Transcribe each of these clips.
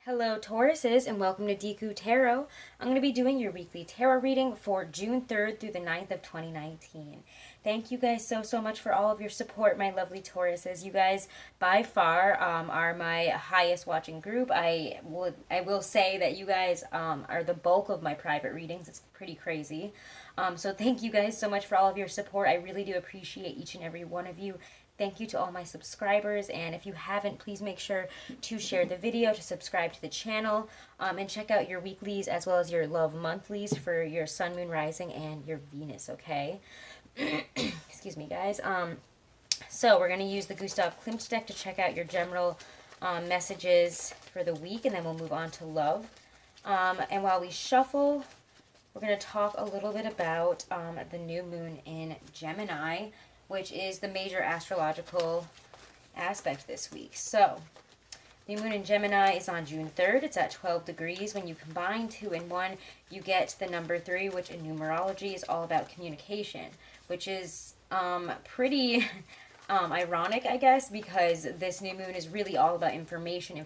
Hello Tauruses and welcome to Deku Tarot. I'm going to be doing your weekly tarot reading for June 3rd through the 9th of 2019. Thank you guys so much for all of your support, my lovely Tauruses. You guys by far are my highest watching group. I will say that you guys are the bulk of my private readings. It's pretty crazy. So thank you guys so much for all of your support. I really do appreciate each and every one of you. Thank you to all my subscribers, and if you haven't, please make sure to share the video, to subscribe to the channel, and check out your weeklies as well as your love monthlies for your sun, moon, rising, and your Venus, okay? Excuse me, guys. So we're going to use the Gustav Klimt deck to check out your general messages for the week, and then we'll move on to love. And while we shuffle, we're going to talk a little bit about the new moon in Gemini, which is the major astrological aspect this week. So, the moon in Gemini is on June 3rd. It's at 12 degrees. When you combine 2 and 1, you get the number 3, which in numerology is all about communication, which is pretty ironic, I guess, because this new moon is really all about information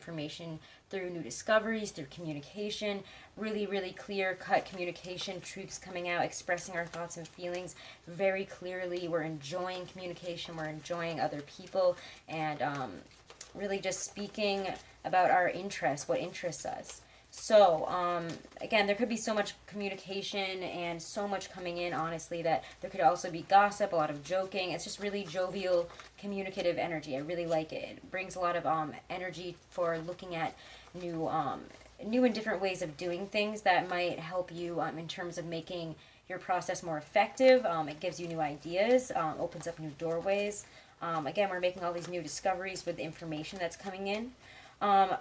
through new discoveries, through communication, really clear-cut communication, truths coming out, expressing our thoughts and feelings very clearly. We're enjoying communication, we're enjoying other people, and really just speaking about our interests, what interests us. So, again, there could be so much communication and so much coming in, honestly, that there could also be gossip, a lot of joking. It's just really jovial, communicative energy. I really like it. It brings a lot of energy for looking at new and different ways of doing things that might help you in terms of making your process more effective. It gives you new ideas, opens up new doorways. Again, we're making all these new discoveries with the information that's coming in.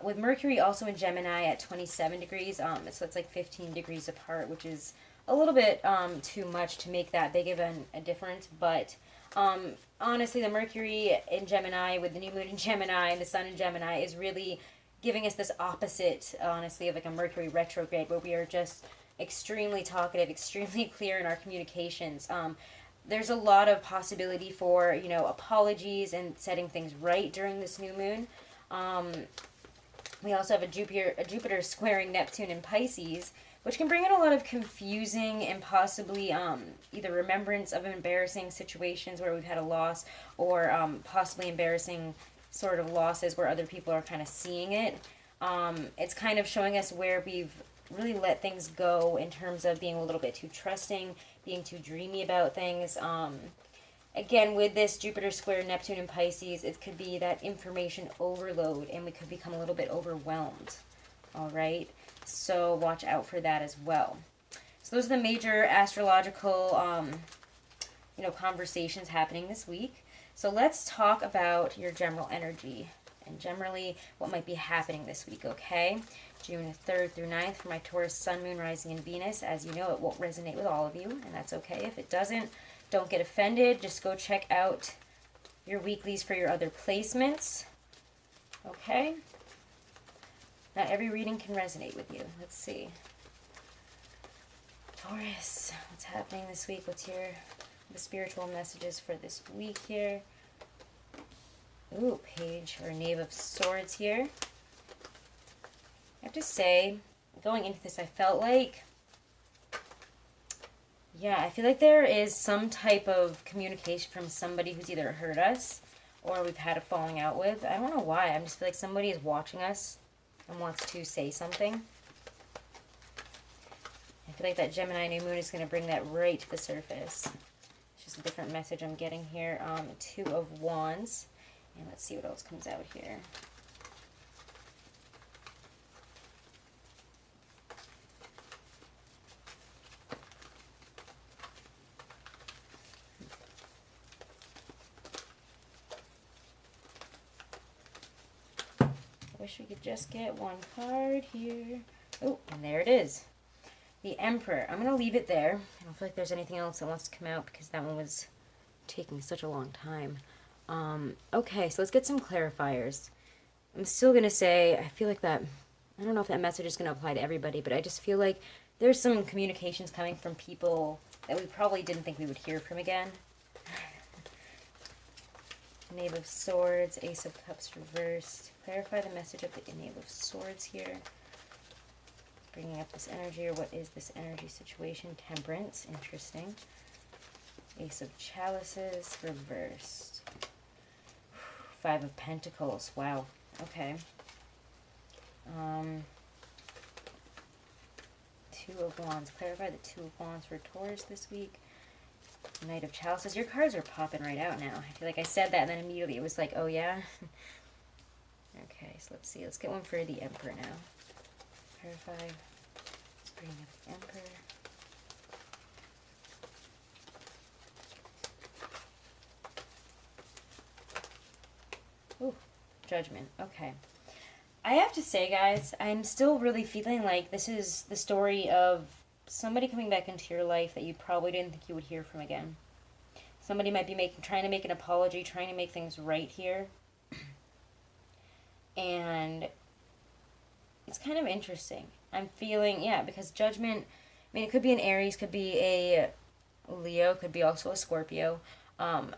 With Mercury also in Gemini at 27 degrees, so it's like 15 degrees apart, which is a little bit too much to make that big of a difference. But honestly, the Mercury in Gemini with the new moon in Gemini and the sun in Gemini is really giving us this opposite, honestly, of like a Mercury retrograde, where we are just extremely talkative, extremely clear in our communications. There's a lot of possibility for, apologies and setting things right during this new moon. We also have a Jupiter squaring Neptune in Pisces, which can bring in a lot of confusing and possibly either remembrance of embarrassing situations where we've had a loss, or possibly embarrassing sort of losses where other people are kind of seeing it. It's kind of showing us where we've really let things go in terms of being a little bit too trusting, being too dreamy about things. Again, with this Jupiter square Neptune in Pisces, it could be that information overload, and we could become a little bit overwhelmed. All right, so watch out for that as well. So those are the major astrological, conversations happening this week. So let's talk about your general energy and generally what might be happening this week, okay? June 3rd through 9th for my Taurus sun, moon, rising, and Venus. As you know, it won't resonate with all of you, and that's okay. If it doesn't, don't get offended. Just go check out your weeklies for your other placements, okay? Not every reading can resonate with you. Let's see. Taurus, what's happening this week? What's the spiritual messages for this week here? Ooh, Page or Knave of Swords here. I have to say, going into this, I felt like, I feel like there is some type of communication from somebody who's either hurt us or we've had a falling out with. I don't know why. I just feel like somebody is watching us and wants to say something. I feel like that Gemini new moon is going to bring that right to the surface. It's just a different message I'm getting here. 2 of Wands. And let's see what else comes out here. I wish we could just get one card here. Oh, and there it is. The Emperor. I'm going to leave it there. I don't feel like there's anything else that wants to come out because that one was taking such a long time. Okay, so let's get some clarifiers. I'm still going to say, I feel like that, I don't know if that message is going to apply to everybody, but I just feel like there's some communications coming from people that we probably didn't think we would hear from again. Knave of Swords, Ace of Cups reversed. Clarify the message of the Knave of Swords here. Bringing up this energy, or what is this energy situation? Temperance, interesting. Ace of Chalices reversed. Five of Pentacles, wow, okay. Two of Wands, clarify the Two of Wands for Taurus this week. Knight of Chalices, your cards are popping right out now. I feel like I said that and then immediately it was like, oh yeah. Okay, so let's see, let's get one for the Emperor now. Clarify, let's bring up the Emperor. Ooh, Judgment, okay. I have to say, guys, I'm still really feeling like this is the story of somebody coming back into your life that you probably didn't think you would hear from again. Somebody might be trying to make an apology, trying to make things right here. And it's kind of interesting. I'm feeling, yeah, because Judgment, I mean, it could be an Aries, could be a Leo, could be also a Scorpio.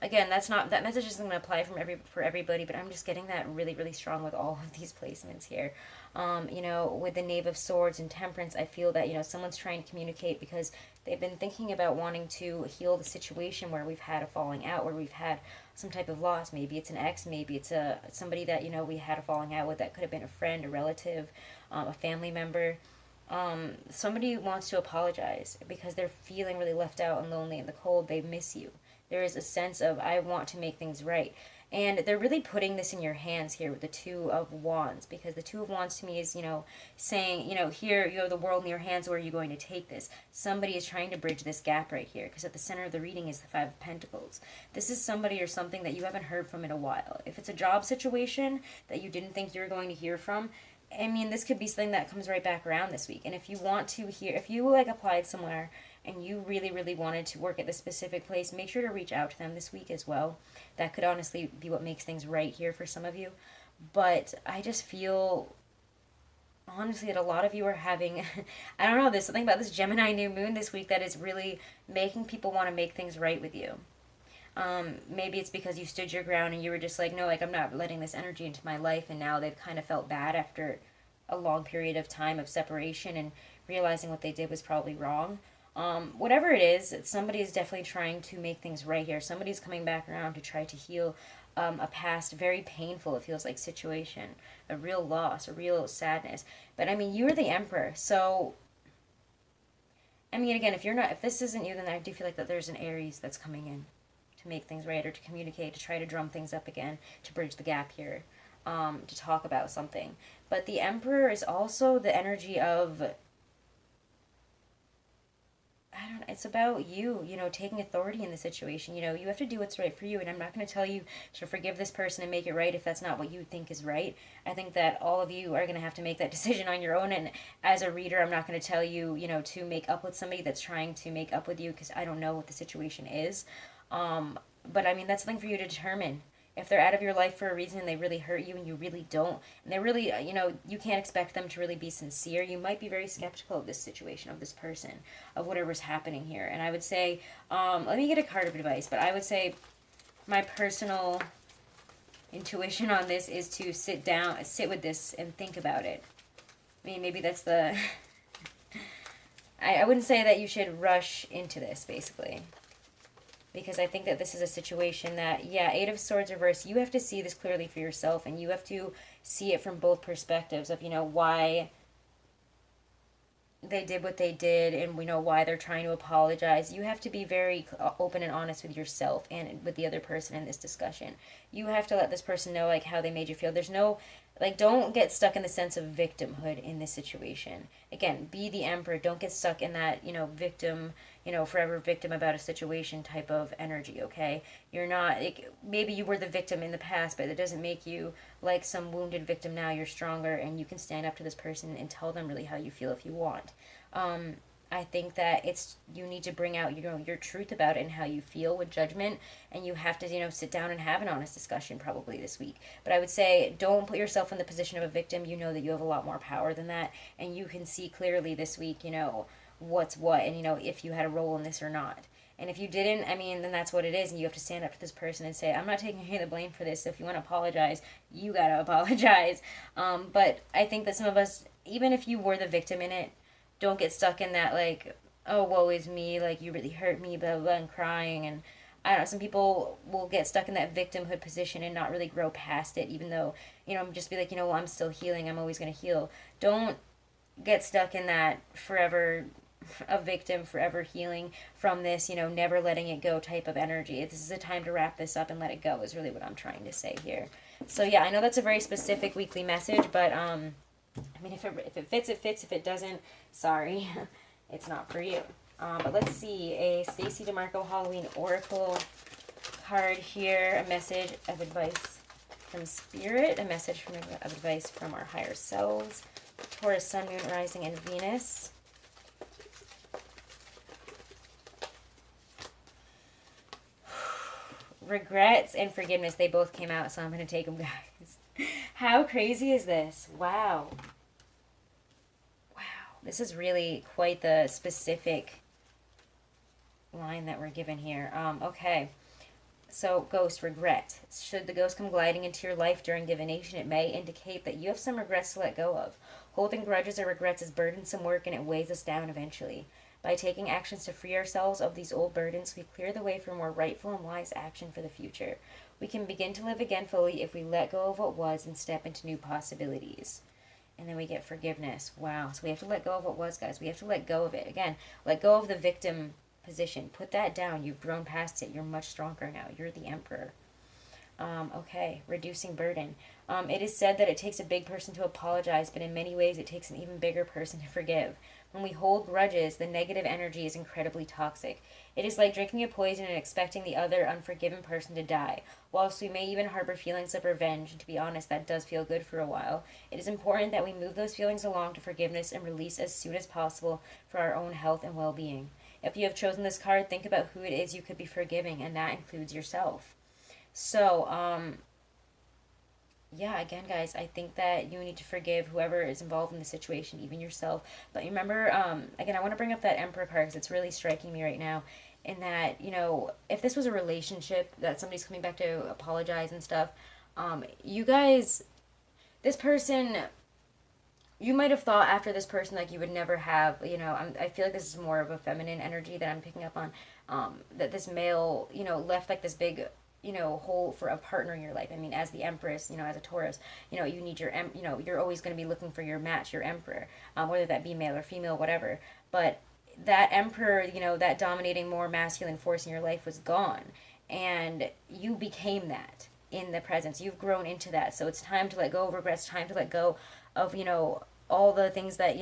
Again, that message isn't going to apply for everybody, but I'm just getting that really, really strong with all of these placements here. You know, with the Knave of Swords and Temperance, I feel that, you know, someone's trying to communicate because they've been thinking about wanting to heal the situation where we've had a falling out, where we've had some type of loss. Maybe it's an ex, maybe it's somebody that, you know, we had a falling out with. That could have been a friend, a relative, a family member. Somebody wants to apologize because they're feeling really left out and lonely in the cold. They miss you. There is a sense of, I want to make things right. And they're really putting this in your hands here with the Two of Wands, because the Two of Wands to me is, you know, saying, you know, here you have the world in your hands. Where are you going to take this? Somebody is trying to bridge this gap right here, because at the center of the reading is the Five of Pentacles. This is somebody or something that you haven't heard from in a while. If it's a job situation that you didn't think you were going to hear from, I mean, this could be something that comes right back around this week. And if you want to hear, if you like applied somewhere and you really, really wanted to work at this specific place, make sure to reach out to them this week as well. That could honestly be what makes things right here for some of you. But I just feel, honestly, that a lot of you are having, I don't know, there's something about this Gemini new moon this week that is really making people want to make things right with you. Maybe it's because you stood your ground and you were just like, no, like, I'm not letting this energy into my life, and now they've kind of felt bad after a long period of time of separation and realizing what they did was probably wrong. Whatever it is, somebody is definitely trying to make things right here. Somebody's coming back around to try to heal a past, very painful, it feels like, situation, a real loss, a real sadness. But I mean, you're the Emperor, so I mean, again, if this isn't you, then I do feel like that there's an Aries that's coming in to make things right, or to communicate, to try to drum things up again, to bridge the gap here, to talk about something. But the Emperor is also the energy of, I don't know, it's about you, you know, taking authority in the situation. You know, you have to do what's right for you, and I'm not going to tell you to forgive this person and make it right if that's not what you think is right. I think that all of you are going to have to make that decision on your own, and as a reader, I'm not going to tell you, you know, to make up with somebody that's trying to make up with you, because I don't know what the situation is. But I mean, that's something for you to determine. If they're out of your life for a reason and they really hurt you and you really don't, and they really, you know, you can't expect them to really be sincere, you might be very skeptical of this situation, of this person, of whatever's happening here. And I would say, let me get a card of advice, but I would say my personal intuition on this is to sit with this and think about it. I mean, maybe that's the... I wouldn't say that you should rush into this, basically. Because I think that this is a situation that, yeah, Eight of Swords reversed, you have to see this clearly for yourself, and you have to see it from both perspectives of, you know, why they did what they did, and we know why they're trying to apologize. You have to be very open and honest with yourself and with the other person in this discussion. You have to let this person know, like, how they made you feel. There's no, like, don't get stuck in the sense of victimhood in this situation. Again, be the Emperor. Don't get stuck in that, you know, victim, you know, forever victim about a situation type of energy, okay? You're not, maybe you were the victim in the past, but it doesn't make you like some wounded victim now. You're stronger, and you can stand up to this person and tell them really how you feel if you want. I think that you need to bring out, you know, your truth about it and how you feel with Judgment, and you have to, you know, sit down and have an honest discussion probably this week. But I would say, don't put yourself in the position of a victim. You know that you have a lot more power than that, and you can see clearly this week, you know, what's what, and, you know, if you had a role in this or not. And if you didn't, I mean, then that's what it is. And you have to stand up to this person and say, I'm not taking any of the blame for this. So if you want to apologize, you got to apologize. But I think that some of us, even if you were the victim in it, don't get stuck in that, like, oh, woe is me, like, you really hurt me, blah, blah, blah, and crying. And I don't know, some people will get stuck in that victimhood position and not really grow past it, even though, just be like, well, I'm still healing. I'm always going to heal. Don't get stuck in that forever a victim, forever healing from this, never letting it go type of energy. This is a time to wrap this up and let it go is really what I'm trying to say here. So yeah, I know that's a very specific weekly message, but I mean, if it fits, it fits. If it doesn't, sorry, it's not for you. But let's see, a Stacey DeMarco Halloween Oracle card here, a message of advice from Spirit, a message of advice from our higher selves, Taurus, Sun, Moon, Rising, and Venus. Regrets and forgiveness, they both came out, so I'm going to take them, guys. How crazy is this? Wow. Wow. This is really quite the specific line that we're given here. Okay. So, ghost, regret. Should the ghost come gliding into your life during divination, it may indicate that you have some regrets to let go of. Holding grudges or regrets is burdensome work and it weighs us down eventually. By taking actions to free ourselves of these old burdens, we clear the way for more rightful and wise action for the future. We can begin to live again fully if we let go of what was and step into new possibilities. And then we get forgiveness. Wow. So we have to let go of what was, guys. We have to let go of it. Again, let go of the victim position. Put that down. You've grown past it. You're much stronger now. You're the emperor. Okay, reducing burden. It is said that it takes a big person to apologize, but in many ways it takes an even bigger person to forgive. When we hold grudges, the negative energy is incredibly toxic. It is like drinking a poison and expecting the other unforgiven person to die. Whilst we may even harbor feelings of revenge, and to be honest, that does feel good for a while, it is important that we move those feelings along to forgiveness and release as soon as possible for our own health and well-being. If you have chosen this card, think about who it is you could be forgiving, and that includes yourself. So, yeah, again, guys, I think that you need to forgive whoever is involved in the situation, even yourself. But remember, again, I want to bring up that Emperor card because it's really striking me right now. In that, if this was a relationship that somebody's coming back to apologize and stuff, you guys, this person, you might have thought after this person like you would never have, I feel like this is more of a feminine energy that I'm picking up on, that this male, left like this big hole for a partner in your life. I mean, as the Empress, as a Taurus, you need your, you're always going to be looking for your match, your Emperor, whether that be male or female, whatever. But that Emperor, that dominating more masculine force in your life was gone. And you became that in the presence. You've grown into that. So it's time to let go of regrets, time to let go of, all the things that,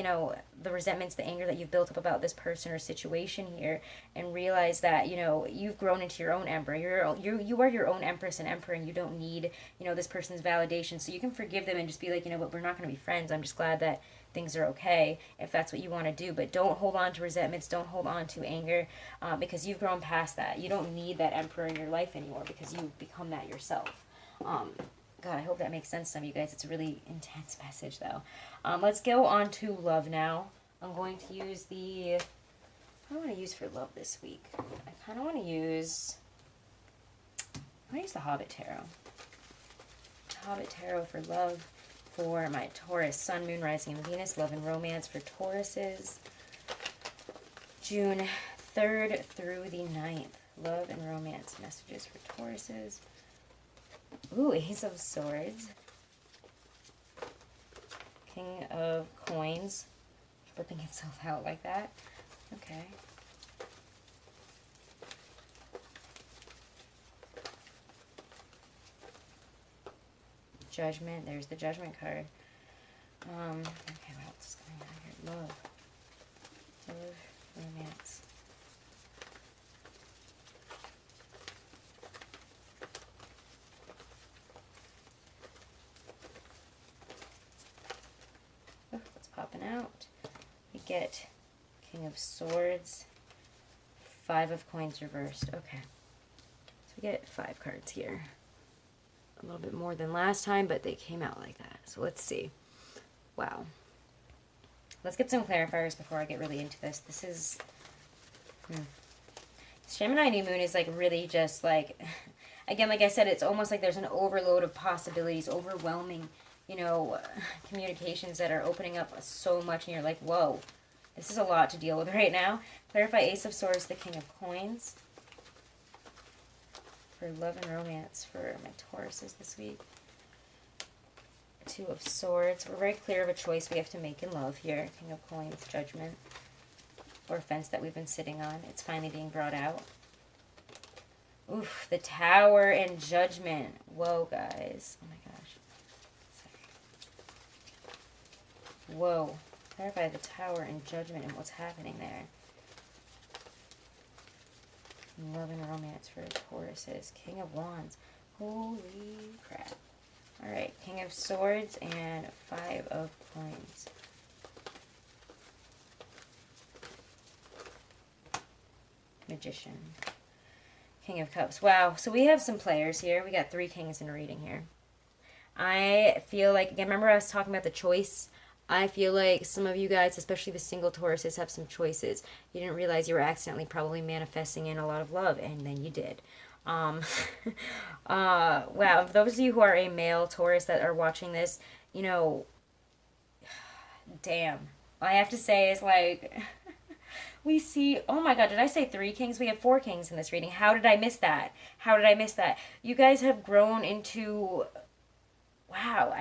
the resentments, the anger that you've built up about this person or situation here, and realize that, you've grown into your own emperor. You are your own empress and emperor, and you don't need, this person's validation. So you can forgive them and just be like, but we're not going to be friends. I'm just glad that things are okay if that's what you want to do. But don't hold on to resentments. Don't hold on to anger, because you've grown past that. You don't need that emperor in your life anymore because you've become that yourself. God, I hope that makes sense to some of you guys. It's a really intense message, though. Let's go on to love now. I'm going to use the... What do I want to use for love this week? I kind of want to use... I'm going to use the Hobbit Tarot. Hobbit Tarot for love for my Taurus, Sun, Moon, Rising, and Venus. Love and romance for Tauruses. June 3rd through the 9th. Love and romance messages for Tauruses. Ooh, Ace of Swords. King of Coins. Flipping itself out like that. Okay. Judgment. There's the Judgment card. Okay, what else is going on here? Love. Love, romance. Popping out. We get King of Swords, 5 of Coins reversed. Okay. So we get 5 cards here. A little bit more than last time, but they came out like that. So let's see. Wow. Let's get some clarifiers before I get really into this. This is... Gemini new moon is like really just like, again, like I said, it's almost like there's an overload of possibilities, overwhelming, you know, communications that are opening up so much, and you're like, whoa, this is a lot to deal with right now. Clarify Ace of Swords, the King of Coins. For love and romance for my Tauruses this week. Two of Swords. We're very clear of a choice we have to make in love here. King of Coins, Judgment. Or fence that we've been sitting on. It's finally being brought out. Oof, the Tower and Judgment. Whoa, guys. Oh my gosh. Sorry. Whoa. Clarify the Tower and Judgment and what's happening there. Love and romance for Tauruses. King of Wands. Holy crap. Alright, King of Swords and Five of Coins. Magician. King of Cups. Wow, so we have some players here. We got 3 kings in a reading here. I feel like, again, remember I was talking about the choice? I feel like some of you guys, especially the single Tauruses, have some choices. You didn't realize you were accidentally probably manifesting in a lot of love, and then you did. Wow, for those of you who are a male Taurus that are watching this, you know, damn. All I have to say is, like, we see, oh my god, did I say 3 kings? We have 4 kings in this reading. How did I miss that? How did I miss that? You guys have grown into, wow,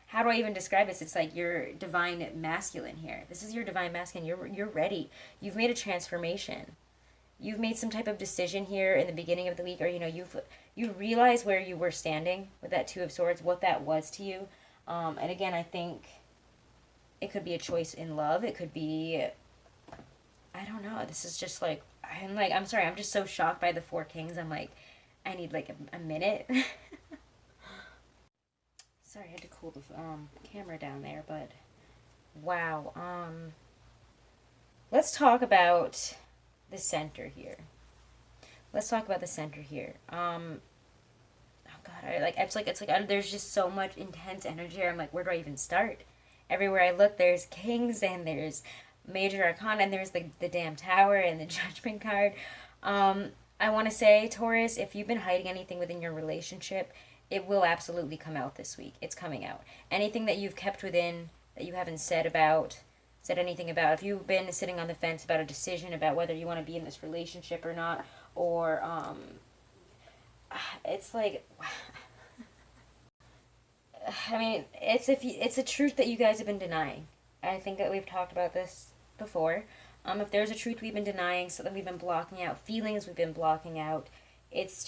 how do I even describe this? It's like your divine masculine here. This is your divine masculine. You're ready. You've made a transformation. You've made some type of decision here in the beginning of the week, or you know, you realize where you were standing with that Two of Swords, what that was to you. And again, I think it could be a choice in love. It could be, I don't know. This is just like, I'm sorry. I'm just so shocked by the 4 kings. I'm like, I need like a minute. Sorry, I had to cool the camera down there, but wow. Let's talk about the center here. Let's talk about the center here. Oh God, it's like there's just so much intense energy here. I'm like, where do I even start? Everywhere I look, there's kings and there's major arcana and there's the damn tower and the judgment card. I want to say, Taurus, if you've been hiding anything within your relationship, it will absolutely come out this week. It's coming out. Anything that you've kept within that you haven't said anything about, if you've been sitting on the fence about a decision about whether you want to be in this relationship or not, or it's like, I mean, it's a truth that you guys have been denying. I think that we've talked about this before. If there's a truth we've been denying, something we've been blocking out, feelings we've been blocking out, it's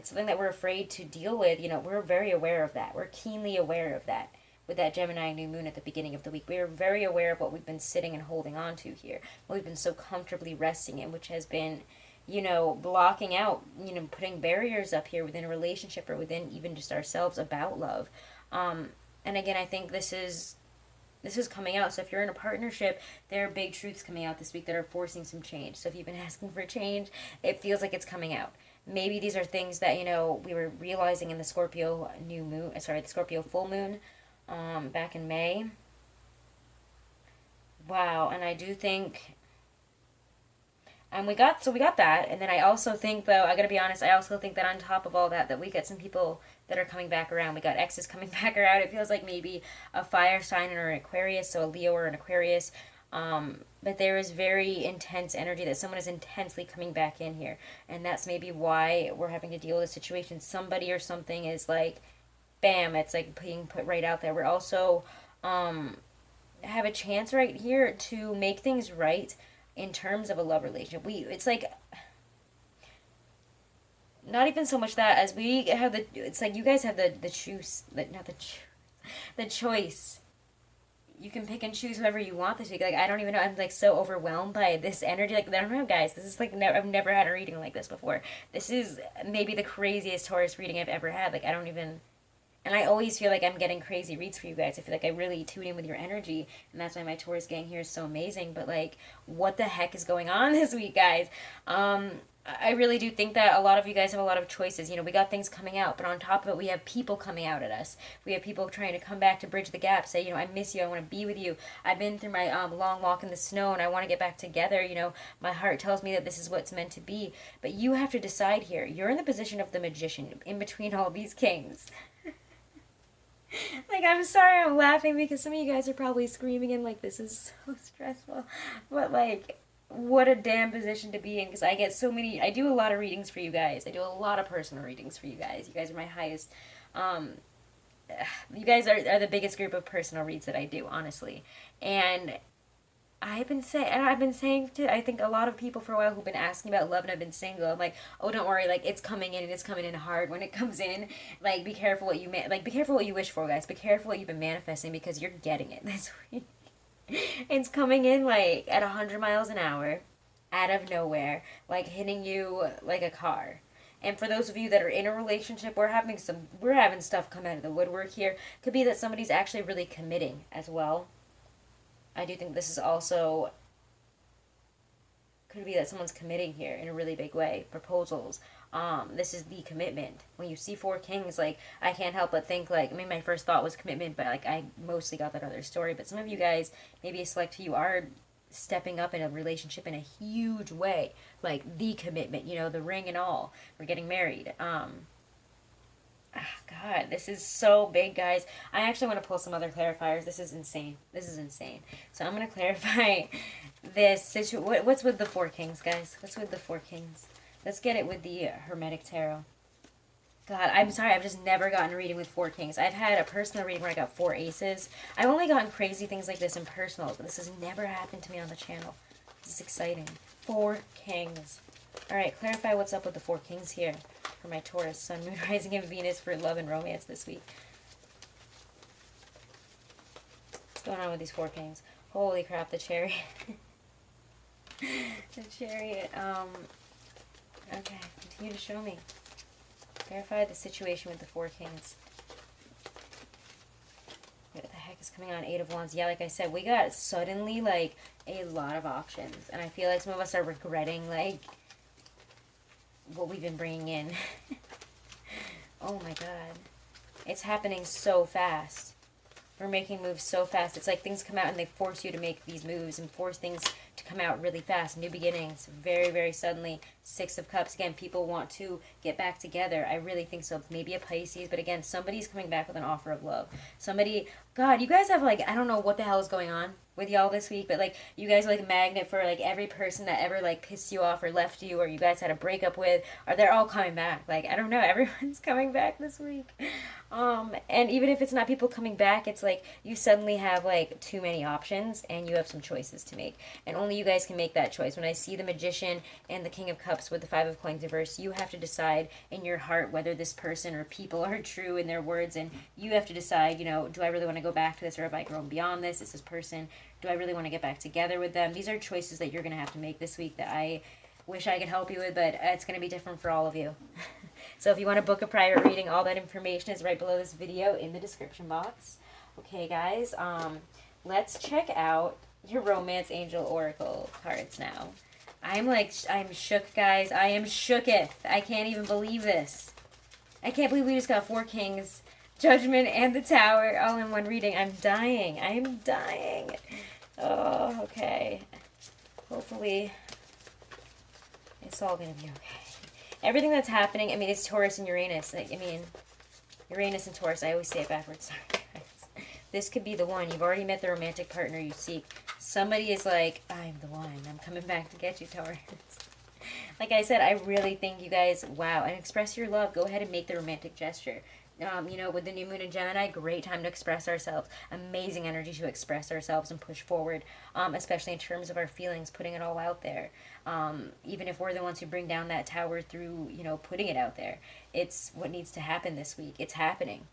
something that we're afraid to deal with. You know, we're very aware of that. We're keenly aware of that. With that Gemini new moon at the beginning of the week, we are very aware of what we've been sitting and holding on to here, what we've been so comfortably resting in, which has been, you know, blocking out, you know, putting barriers up here within a relationship or within even just ourselves about love. And again, I think this is coming out. So if you're in a partnership, there are big truths coming out this week that are forcing some change. So if you've been asking for change, it feels like it's coming out. Maybe these are things that, you know, we were realizing in the Scorpio the Scorpio full moon, back in May. Wow, and I do think, and we got that, and then I also think, though, I gotta be honest, I also think that on top of all that we get some people that are coming back around. We got exes coming back around. It feels like maybe a fire sign or an Aquarius, so a Leo or an Aquarius. But there is very intense energy that someone is intensely coming back in here. And that's maybe why we're having to deal with a situation. Somebody or something is like, bam, it's like being put right out there. We're also have a chance right here to make things right in terms of a love relationship. It's like, not even so much that as we have it's like you guys have the choice. You can pick and choose whoever you want this week. Like, I don't even know. I'm like so overwhelmed by this energy. Like, I don't know, guys. This is like I've never had a reading like this before. This is maybe the craziest Taurus reading I've ever had. Like, I don't even. And I always feel like I'm getting crazy reads for you guys. I feel like I really tune in with your energy, and that's why my Taurus gang here is so amazing. But like, what the heck is going on this week, guys? I really do think that a lot of you guys have a lot of choices. You know, we got things coming out, but on top of it, we have people coming out at us. We have people trying to come back to bridge the gap, say, you know, I miss you, I want to be with you. I've been through my long walk in the snow and I want to get back together. You know, my heart tells me that this is what's meant to be. But you have to decide here. You're in the position of the magician in between all these kings. Like, I'm sorry I'm laughing because some of you guys are probably screaming and like, this is so stressful. But like, what a damn position to be in, because I get so many. I do a lot of readings for you guys. I do a lot of personal readings for you guys. You guys are my highest. Um, you guys are the biggest group of personal reads that I do, honestly. And I've been saying to, I think, a lot of people for a while who've been asking about love and have been single. I'm like, oh, don't worry, like, it's coming in and it's coming in hard when it comes in. Like, be careful what be careful what you wish for, guys. Be careful what you've been manifesting, because you're getting it this week. It's coming in like at 100 miles an hour, out of nowhere, like hitting you like a car. And for those of you that are in a relationship, we're having stuff come out of the woodwork here. Could be that somebody's actually really committing as well. I do think this is also, could be that someone's committing here in a really big way. Proposals. This is the commitment. When you see four kings, like, I can't help but think, like, I mean, my first thought was commitment, but like, I mostly got that other story. But some of you guys, maybe a select few, are stepping up in a relationship in a huge way, like the commitment, you know, the ring and all. We're getting married. God, this is so big, guys. I actually want to pull some other clarifiers. This is insane. This is insane. So I'm going to clarify this situation. What's with the four kings, guys? What's with the four kings? Let's get it with the Hermetic Tarot. God, I'm sorry. I've just never gotten a reading with four kings. I've had a personal reading where I got four aces. I've only gotten crazy things like this in personal, but this has never happened to me on the channel. This is exciting. Four kings. All right, clarify what's up with the four kings here for my Taurus, Sun, Moon, Rising, and Venus for love and romance this week. What's going on with these four kings? Holy crap, the Chariot. The Chariot. Okay, continue to show me. Clarify the situation with the four kings. What the heck is coming on? Eight of Wands. Yeah, like I said, we got suddenly, like, a lot of options. And I feel like some of us are regretting, like, what we've been bringing in. Oh my god. It's happening so fast. We're making moves so fast. It's like things come out and they force you to make these moves and force things to come out really fast. New beginnings, very, very suddenly. Six of Cups. Again, people want to get back together. I really think so. Maybe a Pisces, but again, somebody's coming back with an offer of love. Somebody, God, you guys have, like, I don't know what the hell is going on with y'all this week, but like, you guys are like a magnet for like every person that ever like pissed you off or left you, or you guys had a breakup with, or they're all coming back. Like, I don't know, everyone's coming back this week. And even if it's not people coming back, it's like you suddenly have like too many options and you have some choices to make, and only you guys can make that choice. When I see the Magician and the King of Cups with the Five of Coins reversed, you have to decide in your heart whether this person or people are true in their words, and you have to decide, you know, do I really want to go back to this, or have I grown beyond this? Is this person, do I really want to get back together with them? These are choices that you're going to have to make this week that I wish I could help you with, but it's going to be different for all of you. So if you want to book a private reading, all that information is right below this video in the description box. Okay, guys, let's check out your Romance Angel Oracle cards now. I'm shook, guys. I am shooketh. I can't even believe this. I can't believe we just got four kings, Judgment, and the Tower all in one reading. I'm dying. I'm dying. Oh, okay. Hopefully, it's all going to be okay. Everything that's happening, I mean, it's Taurus and Uranus. Like, I mean, Uranus and Taurus. I always say it backwards. Sorry, guys. This could be the one. You've already met the romantic partner you seek. Somebody is like, I'm the one. I'm coming back to get you, Taurus. Like I said, I really think you guys, wow, and express your love. Go ahead and make the romantic gesture. You know, with the new moon in Gemini, great time to express ourselves. Amazing energy to express ourselves and push forward, especially in terms of our feelings, putting it all out there. Even if we're the ones who bring down that tower through, you know, putting it out there. It's what needs to happen this week. It's happening.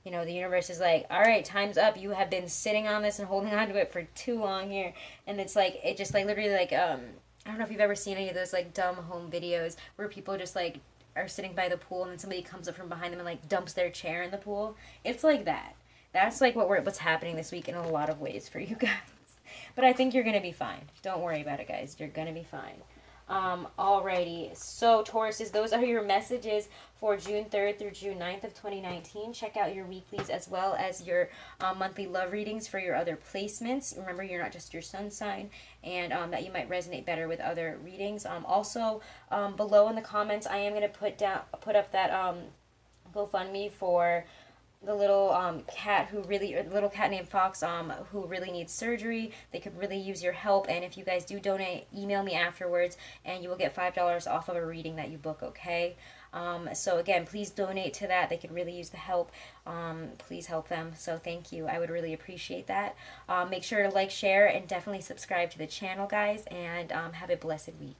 You know, the universe is like, all right, time's up. You have been sitting on this and holding on to it for too long here. And it's like, it just like literally like, I don't know if you've ever seen any of those like dumb home videos where people just like are sitting by the pool and then somebody comes up from behind them and like dumps their chair in the pool. It's like that. That's like what's happening this week in a lot of ways for you guys. But I think you're going to be fine. Don't worry about it, guys. You're going to be fine. Alrighty, so Tauruses, those are your messages for June 3rd through June 9th of 2019. Check out your weeklies as well as your monthly love readings for your other placements. Remember, you're not just your sun sign, and that you might resonate better with other readings. Also, below in the comments, I am going to put up that GoFundMe for the little cat who really, or the little cat named Fox, who really needs surgery. They could really use your help, and if you guys do donate, email me afterwards, and you will get $5 off of a reading that you book. Okay. So again, please donate to that. They could really use the help. Please help them. So thank you. I would really appreciate that. Make sure to like, share, and definitely subscribe to the channel, guys. And have a blessed week.